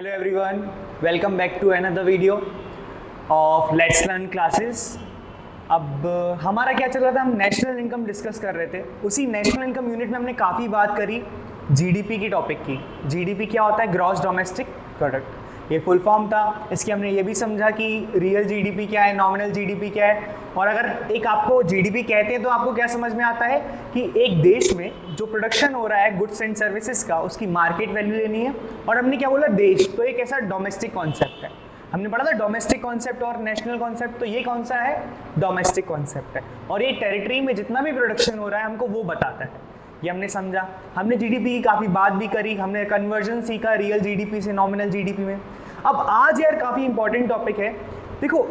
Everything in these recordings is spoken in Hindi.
Hello everyone, welcome back to another video of Let's Learn Classes। अब हमारा क्या चल रहा था, हम नेशनल इनकम डिस्कस कर रहे थे। उसी नेशनल इनकम यूनिट में हमने काफ़ी बात करी जीडीपी की टॉपिक की। जीडीपी क्या होता है? ग्रॉस डोमेस्टिक प्रोडक्ट, ये फुल फॉर्म था। इसकी हमने ये भी समझा कि रियल जीडीपी क्या है, नॉमिनल जीडीपी क्या है। और अगर एक आपको जीडीपी कहते हैं तो आपको क्या समझ में आता है कि एक देश में जो प्रोडक्शन हो रहा है गुड्स एंड सर्विसेज का, उसकी मार्केट वैल्यू लेनी है। और हमने क्या बोला, देश, तो एक ऐसा डोमेस्टिक कॉन्सेप्ट है। हमने पढ़ा था डोमेस्टिक कॉन्सेप्ट और नेशनल कॉन्सेप्ट, तो ये कौन सा है? डोमेस्टिक कॉन्सेप्ट है। और ये टेरिटरी में जितना भी प्रोडक्शन हो रहा है हमको वो बताता है। ये हमने समझा। हमने जीडीपी की काफ़ी बात भी करी, हमने कन्वर्जन सीखा रियल जीडीपी से नॉमिनल जीडीपी में। अब आज यार काफ़ी इंपॉर्टेंट टॉपिक है। देखो,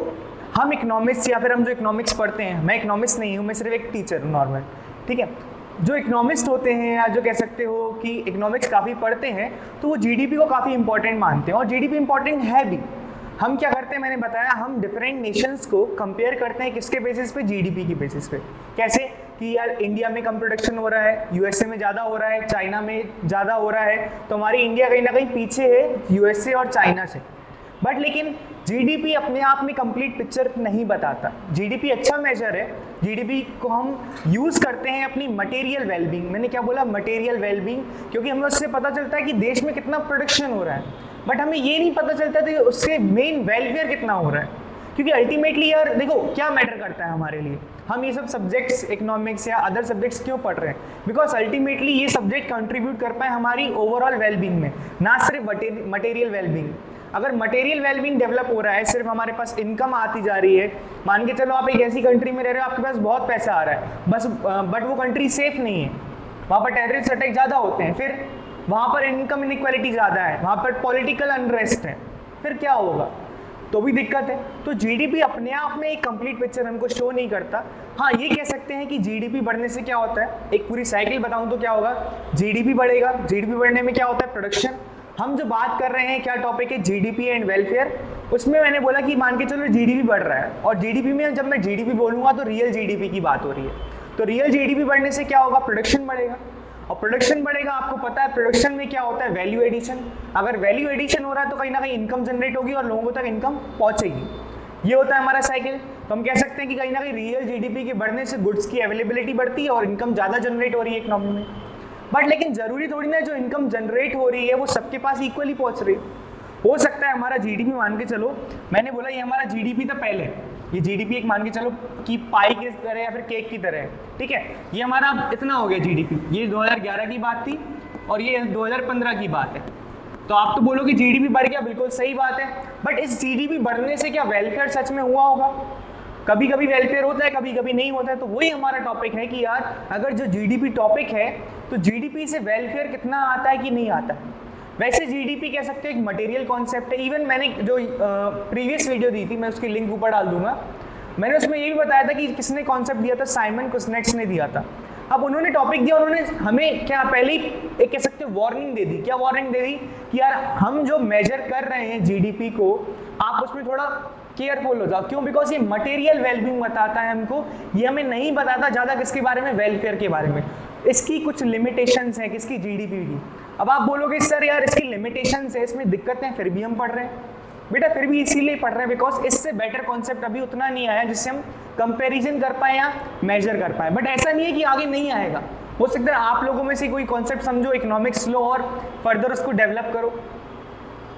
हम इकोनॉमिक्स या फिर हम जो इकोनॉमिक्स पढ़ते हैं, मैं इकोनॉमिक्स नहीं हूँ, मैं सिर्फ एक टीचर हूँ नॉर्मल, ठीक है। जो इकोनॉमिस्ट होते हैं या जो कह सकते हो कि इकोनॉमिक्स काफ़ी पढ़ते हैं, तो वो जीडीपी को काफ़ी इंपॉर्टेंट मानते हैं। और जीडीपी इंपॉर्टेंट है भी। हम क्या करते हैं, मैंने बताया, हम डिफरेंट नेशंस को कंपेयर करते हैं। किसके बेसिस पे? जीडीपी की बेसिस पे। कैसे कि यार इंडिया में कम प्रोडक्शन हो रहा है, यूएसए में ज़्यादा हो रहा है, चाइना में ज़्यादा हो रहा है, तो हमारी इंडिया कहीं ना कहीं पीछे है यूएसए और चाइना से। बट लेकिन जीडीपी अपने आप में कंप्लीट पिक्चर नहीं बताता। जीडीपी अच्छा मेजर है। जीडीपी को हम यूज़ करते हैं अपनी मटेरियल वेलबींग। मैंने क्या बोला? मटेरियल वेलबींग, क्योंकि हमें उससे पता चलता है कि देश में कितना प्रोडक्शन हो रहा है। बट हमें ये नहीं पता चलता कि उससे मेन वेलफेयर कितना हो रहा है। क्योंकि अल्टीमेटली यार देखो, क्या मैटर करता है हमारे लिए? हम ये सब सब्जेक्ट्स इकोनॉमिक्स या अदर सब्जेक्ट्स क्यों पढ़ रहे हैं? बिकॉज अल्टीमेटली ये सब्जेक्ट कंट्रीब्यूट कर पाए हमारी ओवरऑल वेलबींग में, ना सिर्फ मटेरियल वेलबींग। अगर मटेरियल वेलबींग डेवलप हो रहा है, सिर्फ हमारे पास इनकम आती जा रही है, मान के चलो आप एक ऐसी कंट्री में रह रहे हो, आपके पास बहुत पैसा आ रहा है बस, बट वो कंट्री सेफ नहीं है, वहाँ पर टेररिस्ट अटैक ज़्यादा होते हैं, फिर वहाँ पर इनकम इनइक्वालिटी ज़्यादा है, वहाँ पर पॉलिटिकल अनरेस्ट है, फिर क्या होगा? तो भी दिक्कत है। तो जीडीपी अपने आप में एक कंप्लीट पिक्चर हमको शो नहीं करता। हाँ, ये कह सकते हैं कि जीडीपी बढ़ने से क्या होता है, एक पूरी साइकिल बताऊं तो क्या होगा। जीडीपी बढ़ेगा, जीडीपी बढ़ने में क्या होता है? प्रोडक्शन। हम जो बात कर रहे हैं, क्या टॉपिक है? GDP and welfare. उसमें मैंने बोला कि मान के चलो जीडीपी बढ़ रहा है, और जीडीपी में जब मैं जीडीपी बोलूंगा तो रियल जीडीपी की बात हो रही है। तो रियल जीडीपी बढ़ने से क्या होगा? प्रोडक्शन बढ़ेगा। और प्रोडक्शन बढ़ेगा, आपको पता है प्रोडक्शन में क्या होता है? Value addition. अगर वैल्यू एडिशन हो रहा है तो कहीं ना कहीं इनकम जनरेट होगी और लोगों तक इनकम पहुंचेगी। ये होता है हमारा साइकिल। तो हम कह सकते हैं कि कहीं ना कहीं रियल जीडीपी के बढ़ने से गुड्स की अवेलेबिलिटी बढ़ती है और इनकम ज़्यादा जनरेट हो रही है इकोनॉमी में। बट लेकिन जरूरी थोड़ी ना जो इनकम जनरेट हो रही है वो सबके पास इक्वली पहुंच रही है। हो सकता है हमारा जीडीपी, मान के चलो, मैंने बोला ये हमारा जीडीपी था पहले, ये जीडीपी एक मान के चलो कि पाई की तरह या फिर केक की तरह है, ठीक है। ये हमारा इतना हो गया जीडीपी। ये 2011 की बात थी और ये 2015 की बात है। तो आप तो बोलोगे जीडीपी बढ़ गया, बिल्कुल सही बात है। बट इस जीडीपी बढ़ने से क्या वेलफेयर सच में हुआ होगा? कभी कभी वेलफेयर होता है, कभी कभी नहीं होता है। तो वही हमारा टॉपिक है कि यार अगर जो जीडीपी टॉपिक है, तो जीडीपी से वेलफेयर कितना आता है कि नहीं आता है। वैसे जीडीपी कह सकते हैं एक मटेरियल कॉन्सेप्ट है। इवन मैंने जो प्रीवियस वीडियो दी थी, मैं उसकी लिंक ऊपर डाल दूंगा, मैंने उसमें ये भी बताया था कि किसने कॉन्सेप्ट दिया था, साइमन कुजनेट्स ने दिया था। अब उन्होंने टॉपिक दिया, उन्होंने हमें क्या पहले ही एक कह सकते हैं वार्निंग दे दी। क्या वार्निंग दे दी? कि यार हम जो मेजर कर रहे हैं जीडीपी को, आप उसमें थोड़ा केयरफुल हो जाओ। क्यों? बिकॉज ये मटेरियल वेलबींग बताता है हमको, ये हमें नहीं बताता ज़्यादा किसके बारे में, वेलफेयर के बारे में। इसकी कुछ लिमिटेशंस हैं किसकी, जीडीपी की। अब आप बोलोगे सर यार इसकी लिमिटेशंस है, इसमें दिक्कत है, फिर भी हम पढ़ रहे हैं। बेटा फिर भी इसीलिए पढ़ रहे हैं बिकॉज इससे बेटर कॉन्सेप्ट अभी उतना नहीं आया जिससे हम कंपैरिजन कर पाए या मेजर कर पाए। बट ऐसा नहीं है कि आगे नहीं आएगा। हो सकता है आप लोगों में से कोई कॉन्सेप्ट समझो, इकोनॉमिक्स लो और फर्दर उसको डेवलप करो,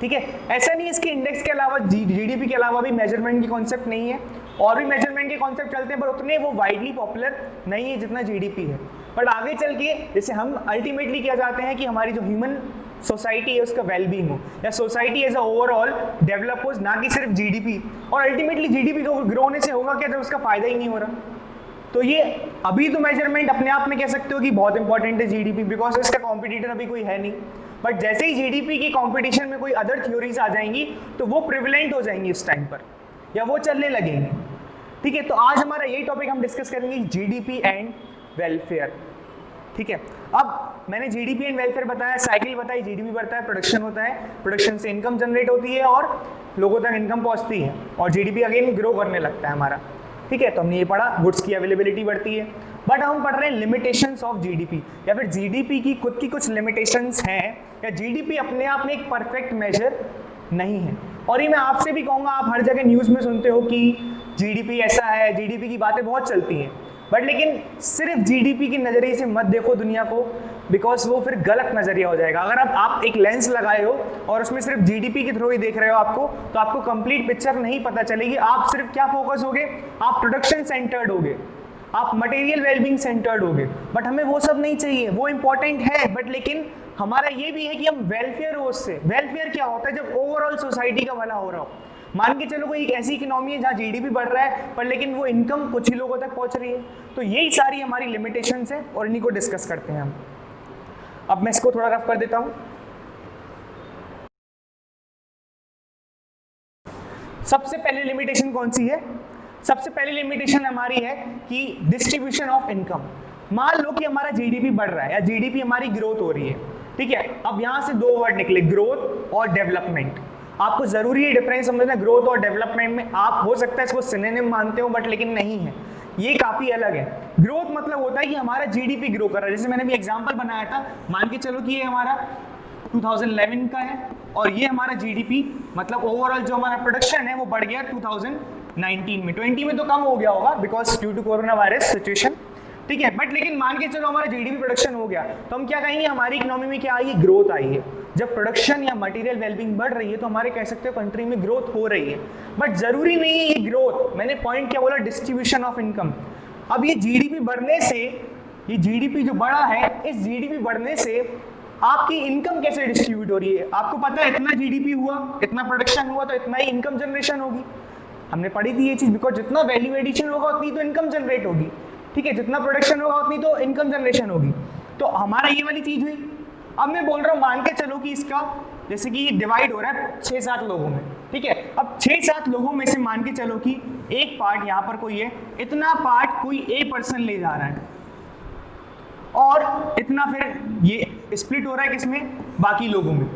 ठीक है। ऐसा नहीं है इसके इंडेक्स के अलावा, जीडीपी के अलावा भी मेजरमेंट की कॉन्सेप्ट नहीं है, और भी मेजरमेंट के कॉन्सेप्ट चलते हैं, पर उतने वो वाइडली पॉपुलर नहीं है जितना जीडीपी है। बट आगे चल के जैसे हम अल्टीमेटली क्या चाहते हैं कि हमारी जो ह्यूमन सोसाइटी है उसका वेलबींग हो, या society as a overall develop हो, ना कि सिर्फ जीडीपी। और अल्टीमेटली जीडीपी को ग्रो होने से होगा क्या जब उसका फायदा ही नहीं हो रहा। तो ये अभी तो मेजरमेंट अपने आप में कह सकते हो कि बहुत इंपॉर्टेंट है जीडीपी, बिकॉज इसका कॉम्पिटिटर अभी कोई है नहीं। बट जैसे ही जीडीपी की कंपटीशन में कोई अदर थ्योरीज आ जाएंगी तो वो प्रिविलेंट हो जाएंगी इस टाइम पर, या वो चलने लगेंगे, ठीक है। तो आज हमारा यही टॉपिक हम डिस्कस करेंगे, जीडीपी एंड वेलफेयर, ठीक है। अब मैंने जीडीपी एंड वेलफेयर बताया, साइकिल बताई, जीडीपी बढ़ता है, प्रोडक्शन होता है, प्रोडक्शन से इनकम जनरेट होती है और लोगों तक इनकम पहुंचती है, और जीडीपी अगेन ग्रो करने लगता है हमारा, ठीक है। तो हमने ये पढ़ा गुड्स की अवेलेबिलिटी बढ़ती है। बट हम पढ़ रहे हैं लिमिटेशंस ऑफ जीडीपी, या फिर जीडीपी की खुद की कुछ लिमिटेशंस हैं, या जीडीपी अपने आप में एक परफेक्ट मेजर नहीं है। और ये मैं आपसे भी कहूँगा, आप हर जगह न्यूज़ में सुनते हो कि जीडीपी ऐसा है, जीडीपी की बातें बहुत चलती हैं, बट लेकिन सिर्फ जीडीपी के नज़रिए से मत देखो दुनिया को, बिकॉज वो फिर गलत नज़रिया हो जाएगा। अगर आप एक लेंस लगाए हो और उसमें सिर्फ जीडीपी के थ्रू ही देख रहे हो आपको, तो आपको कंप्लीट पिक्चर नहीं पता चलेगी। आप सिर्फ क्या फोकस होगे, आप प्रोडक्शन सेंटर्ड होगे, आप मटेरियल वेलबींग सेंटर्ड होगे, बट हमें वो सब नहीं चाहिए। वो इंपॉर्टेंट है, बट लेकिन हमारा ये भी है कि हम वेलफेयर हो उससे। वेलफेयर क्या होता है, जब ओवरऑल सोसाइटी का भला हो रहा हो। मान के चलो कोई एक ऐसी इकोनॉमी है जहाँ जीडीपी बढ़ रहा है पर लेकिन वो इनकम कुछ ही लोगों तक पहुंच रही है। तो यही सारी हमारी लिमिटेशंस है और इन्हीं को डिस्कस करते हैं हम। अब मैं इसको थोड़ा रफ कर देता हूँ। सबसे पहले लिमिटेशन कौन सी है? सबसे पहली लिमिटेशन हमारी है कि डिस्ट्रीब्यूशन ऑफ इनकम। मान लो कि हमारा जीडीपी बढ़ रहा है या जीडीपी हमारी ग्रोथ हो रही है, ठीक है। अब यहां से दो वर्ड निकले, ग्रोथ और डेवलपमेंट। आपको जरूरी है डिफरेंस समझना, ग्रोथ और डेवलपमेंट में। आप हो सकता है इसको सिनोनिम मानते हो, बट लेकिन नहीं है, ये काफी अलग है। ग्रोथ मतलब होता है कि हमारा जीडीपी ग्रो कर रहा है। जैसे मैंने भी एग्जांपल बनाया था, मान के चलो कि ये हमारा 2011 का है और ये हमारा जीडीपी मतलब ओवरऑल जो हमारा प्रोडक्शन है वो बढ़ गया 2019 में। 20 में तो कम हो गया होगा because due to corona virus situation, ठीक है। बट लेकिन मान के चलो हमारा जीडीपी प्रोडक्शन हो गया, तो हम क्या कहेंगे, हमारी इकोनॉमी में क्या आई है, ग्रोथ आई है। जब प्रोडक्शन या मटेरियल वेलबींग बढ़ रही है तो हमारे कह सकते हो कंट्री में ग्रोथ हो रही है। बट जरूरी नहीं है ये ग्रोथ, मैंने पॉइंट क्या बोला, डिस्ट्रीब्यूशन ऑफ इनकम। अब ये जीडीपी बढ़ने से, ये जीडीपी जो बढ़ा है, इस जीडीपी बढ़ने से आपकी इनकम कैसे डिस्ट्रीब्यूट हो रही है? आपको पता है इतना जीडीपी हुआ, इतना प्रोडक्शन हुआ, तो इतना ही इनकम जनरेशन होगी। हमने पढ़ी थी ये चीज, बिकॉज जितना वैल्यू एडिशन होगा उतनी तो इनकम जनरेट होगी, ठीक है। जितना प्रोडक्शन होगा उतनी तो इनकम जनरेशन होगी। तो हमारा ये वाली चीज हुई। अब मैं बोल रहा हूँ, मान के चलो कि इसका जैसे कि डिवाइड हो रहा है 6-7 लोगों में, ठीक है। अब 6-7 लोगों में से मान के चलो कि एक पार्ट यहाँ पर कोई है, इतना पार्ट कोई ए पर्सन ले जा रहा है और इतना फिर ये स्प्लिट हो रहा है किसमें, बाकी लोगों में।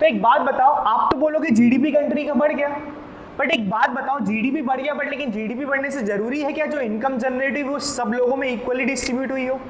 तो एक बात बताओ, आप तो बोलोगे जीडीपी कंट्री का बढ़ गया, बट एक बात बताओ, जीडीपी बढ़ गया बट लेकिन जीडीपी बढ़ने से जरूरी है क्या जो इनकम जनरेट हुई वो सब लोगों में इक्वली डिस्ट्रीब्यूट हुई हो?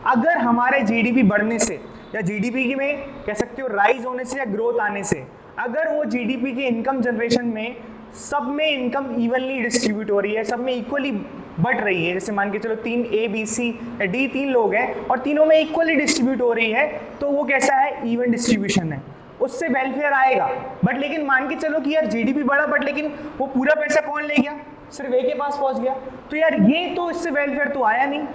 अगर हमारे जीडीपी बढ़ने से या जीडीपी में कह सकते हो राइज होने से या ग्रोथ आने से, अगर वो जीडीपी के इनकम जनरेशन में सब में इनकम इवनली डिस्ट्रीब्यूट हो रही है, सब में इक्वली बढ़ रही है, जैसे मान के चलो 3 A B C या D 3 लोग हैं और तीनों में इक्वली डिस्ट्रीब्यूट हो रही है, तो वो कैसा है, इवन डिस्ट्रीब्यूशन है, उससे वेलफेयर आएगा। बट लेकिन मान के चलो कि यार जीडीपी बढ़ा बट लेकिन वो पूरा पैसा कौन ले गया, सिर्फ ए के पास पहुंच गया, तो यार ये तो इससे वेलफेयर तो आया नहीं।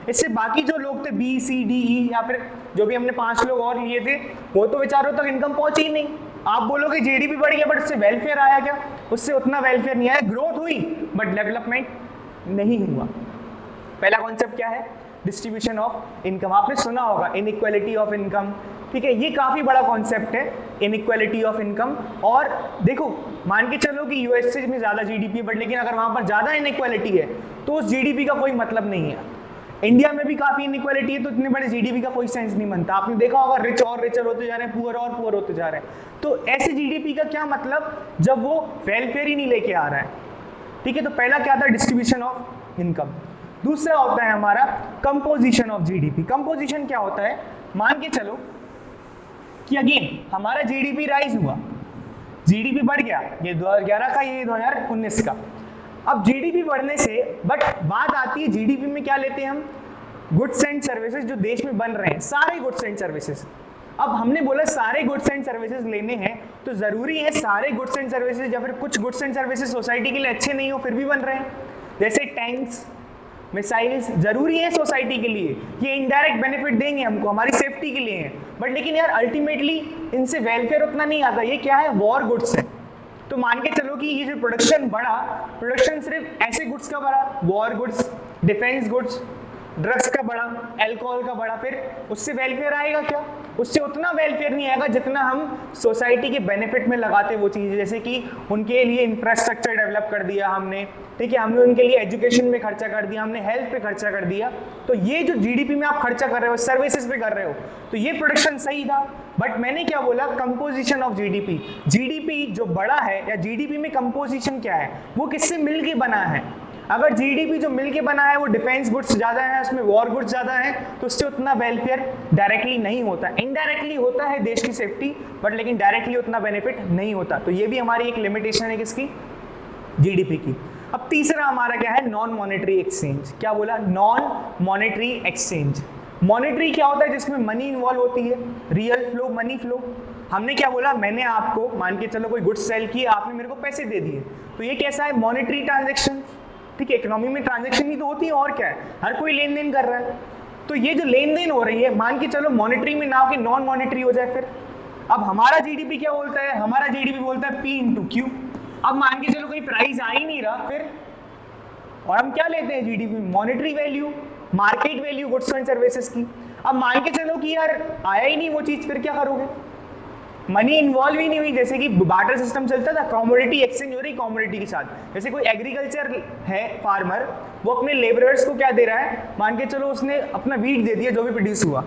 इससे बाकी जो लोग थे B C D E या फिर जो भी हमने 5 लोग और लिए थे, वो तो बेचारों तक इनकम पहुंची ही नहीं। आप बोलोगे जीडीपी बढ़ गया बट उससे वेलफेयर आया क्या? उससे उतना वेलफेयर नहीं आया, ग्रोथ हुई बट डेवलपमेंट नहीं हुआ। पहला कॉन्सेप्ट क्या है, डिस्ट्रीब्यूशन ऑफ इनकम। आपने सुना होगा इनइक्वालिटी ऑफ इनकम, ठीक है। ये काफी बड़ा कॉन्सेप्ट है, इनइक्वालिटी ऑफ इनकम। और देखो, मान के चलो कि यूएसए में ज्यादा जीडीपी है बट लेकिन अगर वहां पर ज्यादा इनइक्वालिटी है तो उस जीडीपी का कोई मतलब नहीं है। इंडिया में भी काफी इनइक्वालिटी है तो इतने बड़े जीडीपी का कोई सेंस नहीं बनता। आपने देखा होगा रिच और रिचर होते जा रहे हैं, पुअर और पुअर होते जा रहे हैं। तो ऐसे जीडीपी का क्या मतलब जब वो वेलफेयर ही नहीं लेके आ रहा है, ठीक है। तो पहला क्या था, डिस्ट्रीब्यूशन ऑफ इनकम। दूसरा होता है हमारा कंपोजिशन ऑफ जीडीपी। कंपोजिशन क्या होता है, मान के चलो कि अगेन हमारा जीडीपी राइज हुआ, जीडीपी बढ़ गया, ये 2011 का, ये 2019 का। अब जीडीपी बढ़ने से, बट बात आती है जीडीपी में क्या लेते हैं हम, गुड्स एंड सर्विसेज जो देश में बन रहे हैं, सारे गुड्स एंड सर्विसेज। अब हमने बोला सारे गुड्स एंड सर्विसेज लेने हैं तो जरूरी है सारे गुड्स एंड सर्विसेज या फिर कुछ गुड्स एंड सर्विसेज सोसाइटी के लिए अच्छे नहीं हो फिर भी बन रहे हैं, जैसे टैंक्स, मिसाइल्स जरूरी है सोसाइटी के लिए, ये इनडायरेक्ट बेनिफिट देंगे हमको, हमारी सेफ्टी के लिए है। बट लेकिन यार अल्टीमेटली इनसे वेलफेयर उतना नहीं आता। ये क्या है, वॉर गुड्स है। तो मान के चलो कि ये जो प्रोडक्शन बढ़ा, प्रोडक्शन सिर्फ ऐसे गुड्स का बढ़ा, war goods, defence goods, drugs का बढ़ा, अल्कोहल का बढ़ा, फिर उससे वेलफेयर आएगा क्या? उससे उतना वेलफेयर नहीं आएगा जितना हम सोसाइटी के बेनिफिट में लगाते वो चीज़, जैसे कि उनके लिए इंफ्रास्ट्रक्चर डेवलप कर दिया हमने, ठीक है, हमने उनके लिए एजुकेशन में खर्चा कर दिया, हमने हेल्थ पे खर्चा कर दिया। तो ये जो जीडीपी में आप खर्चा कर रहे हो, सर्विसेज पे कर रहे हो, तो ये प्रोडक्शन सही था। बट मैंने क्या बोला, कंपोजिशन ऑफ जीडीपी। जीडीपी जो बड़ा है या जीडीपी में कंपोजिशन क्या है, वो किससे मिलके बना है। अगर जीडीपी जो मिल के बना है वो डिफेंस गुड्स ज्यादा है, उसमें वॉर गुड्स ज्यादा है, तो उससे उतना वेलफेयर डायरेक्टली नहीं होता, इनडायरेक्टली होता है देश की सेफ्टी, बट लेकिन डायरेक्टली उतना बेनिफिट नहीं होता। तो ये भी हमारी एक लिमिटेशन है किसकी, जीडीपी की। अब तीसरा हमारा क्या है, नॉन मॉनेटरी एक्सचेंज। क्या बोला, नॉन मॉनेटरी एक्सचेंज। मॉनेटरी क्या होता है, जिसमें मनी इन्वॉल्व होती है, रियल फ्लो, मनी फ्लो। हमने क्या बोला, मैंने आपको मान के चलो कोई गुड्स सेल किया, आपने मेरे को पैसे दे दिए, तो ये कैसा है, मॉनेटरी ट्रांजैक्शन। ठीक है, इकोनॉमी में ट्रांजैक्शन ही तो होती है, और क्या है, हर कोई लेन देन कर रहा है। तो ये जो लेन देन हो रही है, मान के चलो मॉनेटरी में ना हो कि नॉन मॉनेटरी हो जाए, फिर अब हमारा जीडीपी क्या बोलता है, हमारा जीडीपी बोलता है P इंटू क्यू। अब मान के चलो कोई प्राइस आ ही नहीं रहा, फिर और हम क्या लेते हैं GDP, monetary value, market value goods and services की। अब मान के चलो कि यार आया ही नहीं वो चीज, फिर क्या करोगे, मनी इन्वॉल्व ही नहीं हुई। जैसे कि बार्टर सिस्टम चलता था, कमोडिटी एक्सचेंज हो रही कमोडिटी के साथ। जैसे कोई एग्रीकल्चर है फार्मर, वो अपने लेबरर्स को क्या दे रहा है, मान के चलो उसने अपना वीट दे दिया जो भी प्रोड्यूस हुआ,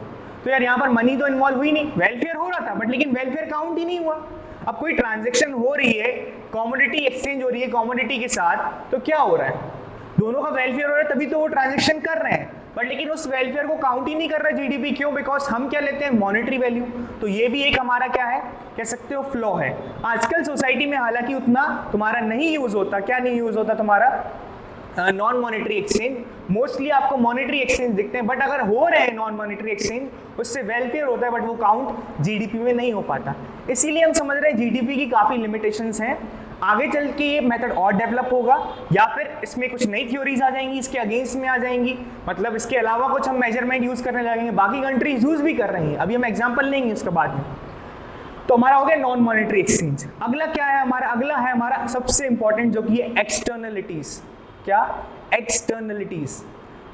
तो यार यहाँ पर मनी तो इन्वॉल्व हुई नहीं, वेलफेयर हो रहा था बट लेकिन वेलफेयर काउंट ही नहीं हुआ। अब कोई ट्रांजेक्शन हो रही है, कमोडिटी एक्सचेंज हो रही है कमोडिटी के साथ, तो क्या हो रहा है, दोनों का वेलफेयर हो रहा है, तभी तो वो ट्रांजेक्शन कर रहे हैं, बट लेकिन उस वेलफेयर को काउंट ही नहीं कर रहा है जीडीपी। क्यों, बिकॉज हम क्या लेते हैं, मॉनेटरी वैल्यू। तो ये भी एक हमारा क्या है, कह सकते हो फ्लॉ है। आजकल सोसाइटी में हालांकि उतना तुम्हारा नहीं यूज होता, क्या नहीं यूज होता तुम्हारा, नॉन मॉनेटरी एक्सचेंज। मोस्टली आपको मॉनेटरी एक्सचेंज दिखते हैं, बट अगर हो रहे हैं नॉन मॉनेटरी एक्सचेंज, उससे वेलफेयर होता है, बट वो काउंट जीडीपी में नहीं हो पाता। इसीलिए हम समझ रहे हैं जीडीपी की काफी लिमिटेशंस हैं। आगे चल के ये मेथड और डेवलप होगा, या फिर इसमें कुछ नई थ्योरीज आ जाएंगी, इसके अगेंस्ट में आ जाएंगी, मतलब इसके अलावा कुछ हम मेजरमेंट यूज करने लगेंगे, बाकी कंट्रीज यूज भी कर रही हैं, अभी हम एग्जांपल लेंगे इसके बाद में। तो हमारा हो गया नॉन मॉनेटरी एक्सचेंज। अगला क्या है हमारा, अगला है हमारा सबसे इंपॉर्टेंट, जो कि है एक्सटर्नलिटीज। क्या, एक्सटर्नलिटीज।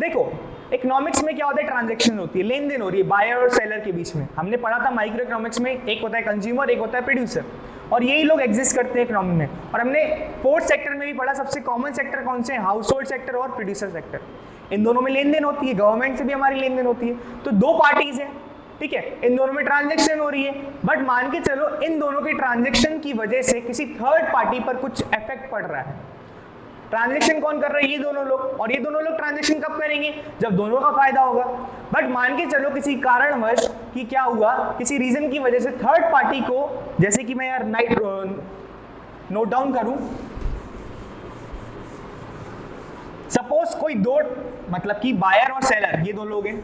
देखो इकोनॉमिक्स में क्या होता है, ट्रांजैक्शन होती है, लेन देन हो रही है बायर और सेलर के बीच में। हमने पढ़ा था माइक्रो इकोनॉमिक्स में, एक होता है कंज्यूमर, एक होता है प्रोड्यूसर, और यही लोग एग्जिस्ट करते हैं इकोनॉमी में। और हमने फोर्थ सेक्टर में भी पढ़ा, सबसे कॉमन सेक्टर कौन से हैं, हाउस होल्ड सेक्टर और प्रोड्यूसर सेक्टर। इन दोनों में लेन देन होती है, गवर्नमेंट से भी हमारी लेन देन होती है। तो दो पार्टीज हैं, ठीक है, इन दोनों में ट्रांजैक्शन हो रही है, बट मान के चलो इन दोनों के ट्रांजैक्शन की वजह से किसी थर्ड पार्टी पर कुछ इफेक्ट पड़ रहा है। ट्रांजैक्शन कौन कर रहा है, ये दोनों लोग, और ये दोनों लोग ट्रांजैक्शन कब करेंगे, जब दोनों का फायदा होगा। बट मान के चलो किसी कारणवश कि क्या हुआ, किसी रीजन की वजह से थर्ड पार्टी को, जैसे कि मैं यार नोट डाउन करूं, सपोज कोई दो, मतलब कि बायर और सेलर, ये दो लोग हैं,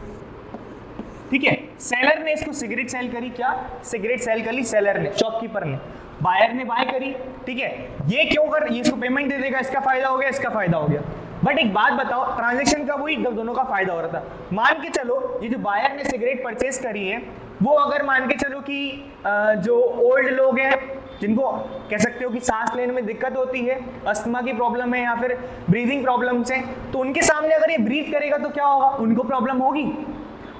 ठीक है। सेलर ने इसको सिगरेट सेल करी, क्या सिगरेट सेल करी सेलर ने, शॉपकीपर ने, बायर ने बाय करी, ठीक है। ये क्यों कर, ये इसको पेमेंट दे देगा, इसका फायदा हो गया, इसका फायदा हो गया। बट एक बात बताओ, ट्रांजैक्शन कब हुई, जब दोनों का फायदा हो रहा था। मान के चलो ये जो बायर ने सिगरेट परचेज करी है, वो अगर मान के चलो कि जो ओल्ड लोग हैं, जिनको कह सकते हो कि सांस लेने में दिक्कत होती है, अस्थमा की प्रॉब्लम है या फिर ब्रीदिंग प्रॉब्लम्स हैं, तो उनके सामने अगर ये ब्रीथ करेगा तो क्या होगा, उनको प्रॉब्लम होगी।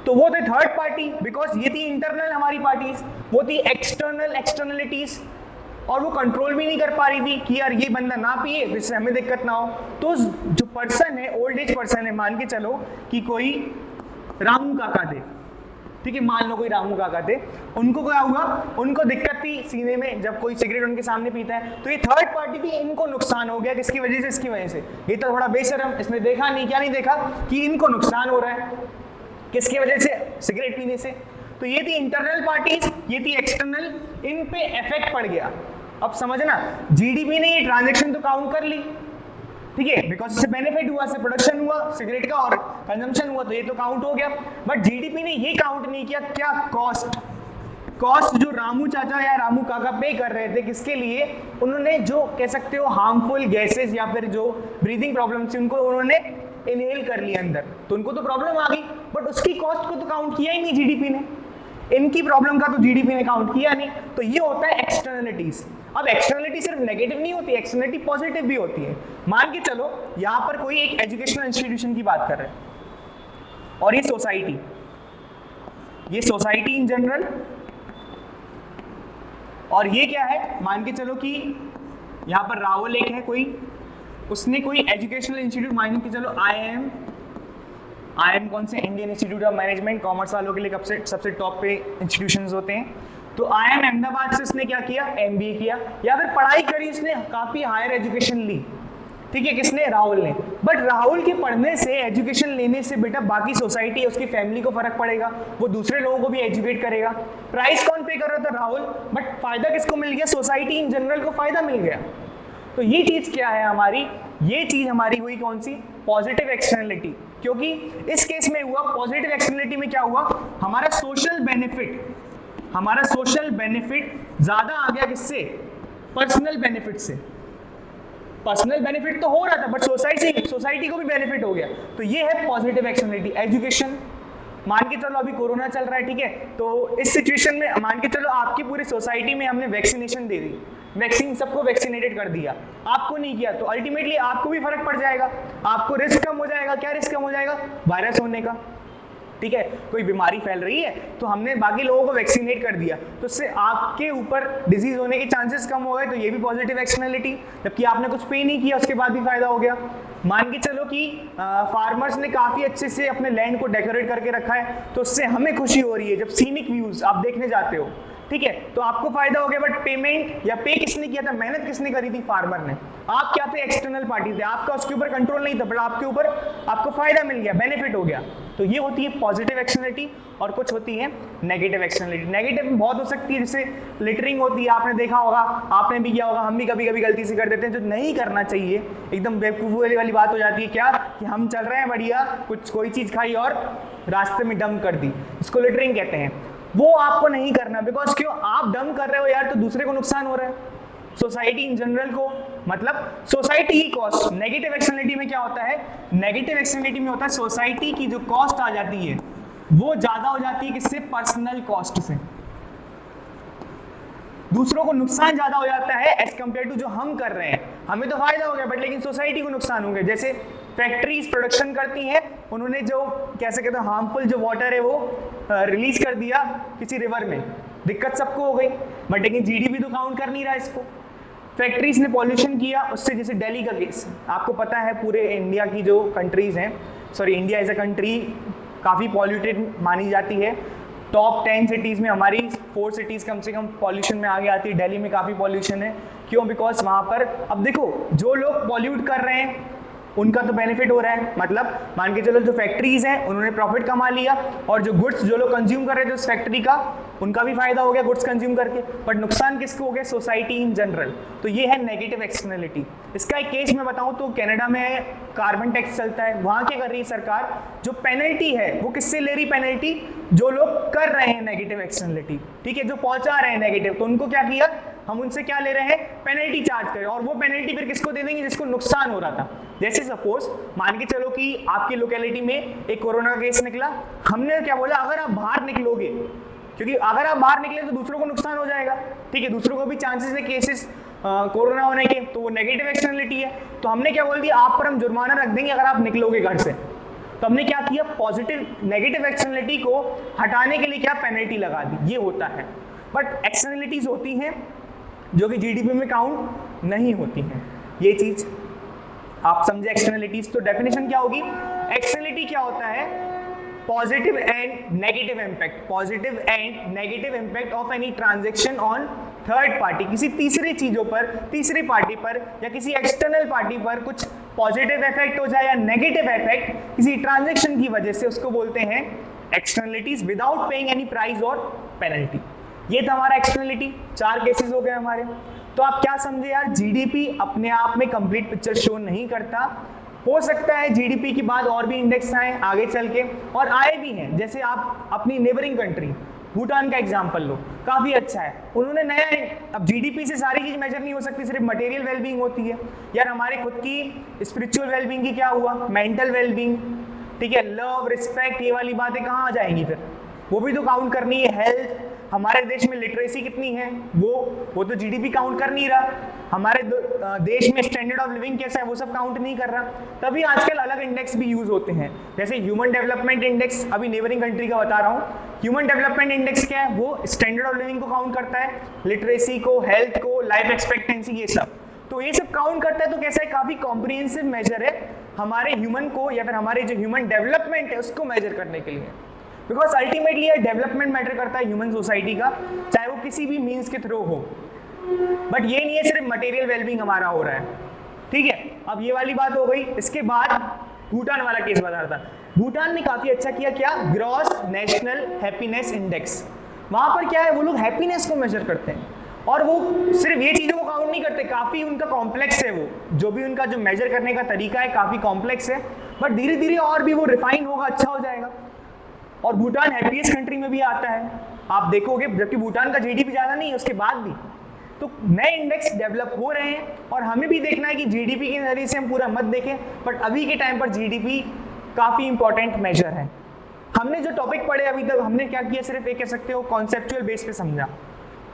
तो वो थे थर्ड पार्टी, बिकॉज ये थी इंटरनल हमारी पार्टीज, वो थी एक्सटर्नल एक्सटर्नलिटीज, और वो कंट्रोल भी नहीं कर पा रही थी कि यार ये बंदा ना पिए जिससे हमें दिक्कत ना हो। तो जो पर्सन है, ओल्ड एज पर्सन है, मान के चलो कि कोई रामू काका थे, ठीक है, मान लो कोई रामू काका थे, उनको क्या हुआ, उनको दिक्कत थी सीने में जब कोई सिगरेट उनके सामने पीता है, तो ये थर्ड पार्टी थी, इनको नुकसान हो गया, किसकी वजह से, इसकी वजह से। ये तो थोड़ा बेशरम, इसने देखा नहीं, क्या नहीं देखा कि इनको नुकसान हो रहा है, किसकी वजह से, सिगरेट पीने से। तो ये थी इंटरनल पार्टीज, ये थी एक्सटर्नल, इन पे इफेक्ट पड़ गया। अब समझना, जीडीपी ने ये ट्रांजैक्शन तो काउंट कर ली, ठीक है, बिकॉज इससे बेनिफिट हुआ, इससे प्रोडक्शन हुआ सिगरेट का और कंजम्पशन हुआ, तो ये तो काउंट हो गया। बट जीडीपी ने ये काउंट नहीं किया, क्या, कॉस्ट, कॉस्ट जो रामू चाचा या रामू काका पे कर रहे थे, किसके लिए, उन्होंने जो कह सकते हो हार्मफुल गैसेस या फिर जो ब्रीदिंग प्रॉब्लम थी, उनको उन्होंने इनहेल कर लिया अंदर, तो उनको तो प्रॉब्लम आ गई, बट उसकी कॉस्ट को तो काउंट किया ही नहीं जीडीपी ने, इनकी प्रॉब्लम का तो जीडीपी ने काउंट किया नहीं। तो ये होता है एक्सटर्नलिटीज। अब एक्सटर्नलिटी सिर्फ नेगेटिव नहीं होती, एक्सटर्नलिटी पॉजिटिव भी होती है। मान के चलो यहां पर कोई एक एजुकेशनल इंस्टीट्यूशन की बात कर रहे हैं, और ये सोसाइटी इन जनरल, और ये क्या है, मान के चलो कि यहां पर रावल एक है कोई, उसने कोई एजुकेशनल इंस्टीट्यूट, मान के चलो IIM कौन से, Indian institute of management, commerce वालों के लिए सबसे टॉप पे इंस्टीट्यूशंस होते हैं। तो IIM अहमदाबाद से उसने क्या किया, MBA किया, या फिर पढ़ाई करी उसने, काफी हायर एजुकेशन ली, ठीक है, किसने? राहुल ने। बट राहुल के पढ़ने से, एजुकेशन लेने से बेटा बाकी सोसाइटी, उसकी फैमिली को फर्क पड़ेगा, वो दूसरे लोगों को भी एजुकेट करेगा। प्राइस कौन पे कर रहा था? राहुल। बट फायदा किसको मिल गया? सोसाइटी इन जनरल को फायदा मिल गया। तो ये चीज क्या है हमारी? ये चीज हमारी हुई कौन सी? Positive externality. क्योंकि इस केस में हुआ पॉजिटिव एक्सटर्नलिटी में क्या हुआ? हमारा सोशल बेनिफिट ज्यादा आ गया किससे? पर्सनल बेनिफिट से। पर्सनल बेनिफिट तो हो रहा था बट सोसाइटी को भी बेनिफिट हो गया। तो ये है पॉजिटिव एक्सटर्नलिटी। एजुकेशन, मान के चलो अभी कोरोना चल रहा है, ठीक है, तो इस सिचुएशन में मान के चलो आपकी पूरी सोसाइटी में हमने वैक्सीनेशन दे दी, वैक्सीन सबको वैक्सीनेटेड कर दिया, आपको नहीं किया, तो अल्टीमेटली आपको भी फर्क पड़ जाएगा, आपको रिस्क कम हो जाएगा। क्या रिस्क कम हो जाएगा? वायरस होने का। ठीक है, कोई बीमारी फैल रही है तो हमने बाकी लोगों को वैक्सीनेट कर दिया, तो उससे आपके ऊपर डिजीज होने के चांसेस कम हो गए, तो ये भी पॉजिटिव एक्सटर्नलिटी। जबकि आपने कुछ पे नहीं किया उसके बाद भी फायदा हो गया। मान के चलो कि फार्मर्स ने काफी अच्छे से अपने लैंड को डेकोरेट करके रखा है, तो उससे हमें खुशी हो रही है जब सीनिक व्यूज आप देखने जाते हो, ठीक है, तो आपको फायदा हो गया। बट पेमेंट या पे किसने किया था? मेहनत किसने करी थी? फार्मर ने। आप क्या थे? एक्सटर्नल पार्टी थे, आपका उसके ऊपर कंट्रोल नहीं था, बट आपके ऊपर आपको फायदा मिल गया, बेनिफिट हो गया। तो ये होती है पॉजिटिव एक्सटर्नलिटी। और कुछ होती है नेगेटिव एक्सटर्नलिटी। नेगेटिव बहुत हो सकती है, जैसे लिटरिंग होती है, आपने देखा होगा, आपने भी किया होगा, हम भी कभी कभी गलती से कर देते हैं, जो नहीं करना चाहिए। एकदम बेवकूफी वाली बात हो जाती है क्या कि हम चल रहे हैं बढ़िया, कोई चीज खाई और रास्ते में डंप कर दी, इसको लिटरिंग कहते हैं। वो आपको नहीं करना, बिकॉज क्यों? आप डंप कर रहे हो यार, तो दूसरे को नुकसान हो रहा है, सोसाइटी इन जनरल को, मतलब सोसाइटी की कॉस्ट। नेगेटिव एक्सटर्नलिटी में क्या होता है? नेगेटिव एक्सटर्नलिटी में होता है सोसाइटी की जो कॉस्ट आ जाती है वो ज्यादा हो जाती है किससे? पर्सनल कॉस्ट से। दूसरों को नुकसान ज्यादा हो जाता है एज कंपेयर टू जो हम कर रहे हैं। हमें तो फायदा हो गया बट लेकिन सोसाइटी को नुकसान हो गया। जैसे फैक्ट्रीज प्रोडक्शन करती हैं, उन्होंने जो कैसे कहते हैं हार्मफुल जो वाटर है वो रिलीज कर दिया किसी रिवर में, दिक्कत सबको हो गई, बट लेकिन जीडीपी तो काउंट कर नहीं रहा इसको। फैक्ट्रीज ने पॉल्यूशन किया, उससे जैसे दिल्ली का केस आपको पता है, पूरे इंडिया की जो कंट्रीज हैं, sorry India as a country काफ़ी पॉल्यूटेड मानी जाती है। टॉप 10 सिटीज़ में हमारी 4 सिटीज़ कम से कम पॉल्यूशन में आगे आती है। दिल्ली में काफ़ी पॉल्यूशन है, क्यों? बिकॉज वहाँ पर अब देखो जो लोग पॉल्यूट कर रहे हैं उनका तो बेनिफिट हो रहा है, मतलब मान के चलो जो फैक्ट्रीज हैं उन्होंने प्रॉफिट कमा लिया, और जो गुड्स जो लोग कंज्यूम कर रहे थे उस फैक्ट्री का, उनका भी फायदा हो गया गुड्स कंज्यूम करके, बट नुकसान किसको हो गया? Society in general. तो ये है नेगेटिव एक्सटर्नलिटी। इसका एक केस मैं बताऊं तो कनाडा में कार्बन टैक्स चलता है, वहां क्या कर रही है सरकार? जो पेनल्टी है वो किससे ले रही पेनल्टी? जो लोग कर रहे हैं नेगेटिव एक्सटर्नलिटी, ठीक है, जो पहुंचा रहे हैं नेगेटिव, तो उनको क्या किया? हम उनसे क्या ले रहे हैं? पेनल्टी चार्ज करें, और वो पेनल्टी फिर किसको दे देंगे? जिसको नुकसान हो रहा था। जैसे सपोज मान के चलो कि आपकी लोकेलिटी में एक कोरोना का केस निकला, हमने क्या बोला? अगर आप बाहर निकलोगे, क्योंकि अगर आप बाहर निकले तो दूसरों को नुकसान हो जाएगा, ठीक है, दूसरों को भी चांसेस है केसेस कोरोना होने के, तो वो नेगेटिव एक्सटर्नलिटी है। तो हमने क्या बोल दिया? आप पर हम जुर्माना रख देंगे अगर आप निकलोगे घर से। तो हमने क्या किया? पॉजिटिव नेगेटिव एक्सटर्नलिटी को हटाने के लिए क्या पेनल्टी लगा दी। ये होता है। बट एक्सटर्नलिटीज होती हैं जो कि जीडीपी में काउंट नहीं होती हैं। ये चीज आप समझे एक्सटर्नलिटीज। तो डेफिनेशन क्या होगी? एक्सटर्नलिटी क्या होता है? Positive and negative impact, positive and negative impact of any transaction on third party, किसी तीसरी चीजों पर, तीसरी पार्टी पर या किसी एक्सटर्नल पार्टी पर कुछ पॉजिटिव इफेक्ट हो जाए या नेगेटिव इफेक्ट किसी ट्रांजैक्शन की वजह से, उसको बोलते हैं externalities without paying any price और पेनल्टी। ये था हमारा एक्सटर्नलिटी। 4 केसेस हो गए हमारे। तो आप क्या समझे यार? जीडीपी अपने आप में कंप्लीट पिक्चर शो नहीं करता। हो सकता है जीडीपी के बाद और भी इंडेक्स आए आगे चल के, और आए भी हैं। जैसे आप अपनी नेबरिंग कंट्री भूटान का एग्जांपल लो, काफी अच्छा है, उन्होंने नया, अब जीडीपी से सारी चीज मेजर नहीं हो सकती, सिर्फ मटेरियल वेलबींग होती है यार। हमारे खुद की स्पिरिचुअल वेलबींग की क्या हुआ? मेंटल वेलबींग, ठीक है, लव, रिस्पेक्ट, ये वाली बातें कहाँ आ जाएंगी फिर? वो भी तो काउंट करनी है। हेल्थ, हमारे देश में लिटरेसी कितनी है वो तो जीडीपी काउंट कर नहीं रहा। हमारे देश में स्टैंडर्ड ऑफ लिविंग कैसा है वो सब काउंट नहीं कर रहा। तभी आजकल अलग इंडेक्स भी यूज होते हैं, जैसे ह्यूमन डेवलपमेंट इंडेक्स, अभी नेबरिंग कंट्री का बता रहा हूँ। ह्यूमन डेवलपमेंट इंडेक्स क्या है? वो स्टैंडर्ड ऑफ लिविंग को काउंट करता है, लिटरेसी को, हेल्थ को, लाइफ एक्सपेक्टेंसी, ये सब। तो ये सब काउंट करता है। तो कैसा है? काफी कॉम्प्रिहेंसिव मेजर है हमारे ह्यूमन को, या फिर हमारे जो ह्यूमन डेवलपमेंट है उसको मेजर करने के लिए। बिकॉज अल्टीमेटली ये डेवलपमेंट मैटर करता है ह्यूमन सोसाइटी का, चाहे वो किसी भी मीन्स के थ्रू हो। बट ये नहीं है सिर्फ मटेरियल वेलबींग हमारा हो रहा है, ठीक है, अब ये वाली बात हो गई। इसके बाद भूटान वाला केस बता रहा था। भूटान ने काफी अच्छा किया, क्या, ग्रॉस नेशनल हैप्पीनेस इंडेक्स। वहां पर क्या है, वो लोग हैप्पीनेस को मेजर करते हैं और वो सिर्फ ये चीजों को काउंट नहीं करते, काफी उनका कॉम्प्लेक्स है, वो जो भी उनका जो मेजर करने का तरीका है काफी कॉम्प्लेक्स है, बट धीरे धीरे और भी वो रिफाइन होगा, अच्छा हो जाएगा। और भूटान हैप्पीएस्ट कंट्री में भी आता है, आप देखोगे, जबकि भूटान का जीडीपी ज्यादा नहीं है उसके बाद भी। तो नए इंडेक्स डेवलप हो रहे हैं और हमें भी देखना है कि जीडीपी के नजरिए से हम पूरा मत देखें, बट अभी के टाइम पर जीडीपी काफी इंपॉर्टेंट मेजर है। हमने जो टॉपिक पढ़े अभी तक, हमने क्या किया, सिर्फ एक कह सकते हो कॉन्सेप्चुअल बेस पे समझा,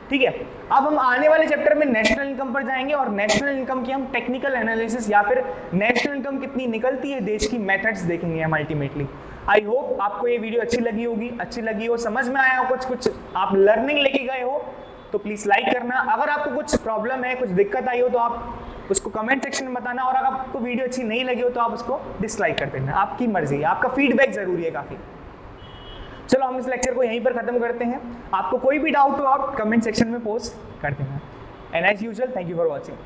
ठीक है। अब हम आने वाले चैप्टर में नेशनल इनकम पर जाएंगे और नेशनल इनकम की हम टेक्निकल एनालिसिस या फिर नेशनल इनकम कितनी निकलती है देश की, मेथड्स देखेंगे हम अल्टीमेटली। आई होप आपको ये वीडियो अच्छी लगी होगी, अच्छी लगी हो, समझ में आया हो, कुछ आप लर्निंग लेके गए हो, तो प्लीज लाइक करना। अगर आपको कुछ प्रॉब्लम है, कुछ दिक्कत आई हो तो आप उसको कमेंट सेक्शन में बताना, और अगर आपको वीडियो अच्छी नहीं लगी हो तो आप उसको डिसलाइक कर देना, आपकी मर्जी है, आपका फीडबैक जरूरी है काफी। चलो हम इस लेक्चर को यहीं पर खत्म करते हैं। आपको कोई भी डाउट हो आप कमेंट सेक्शन में पोस्ट कर देना। And as usual, thank you for watching.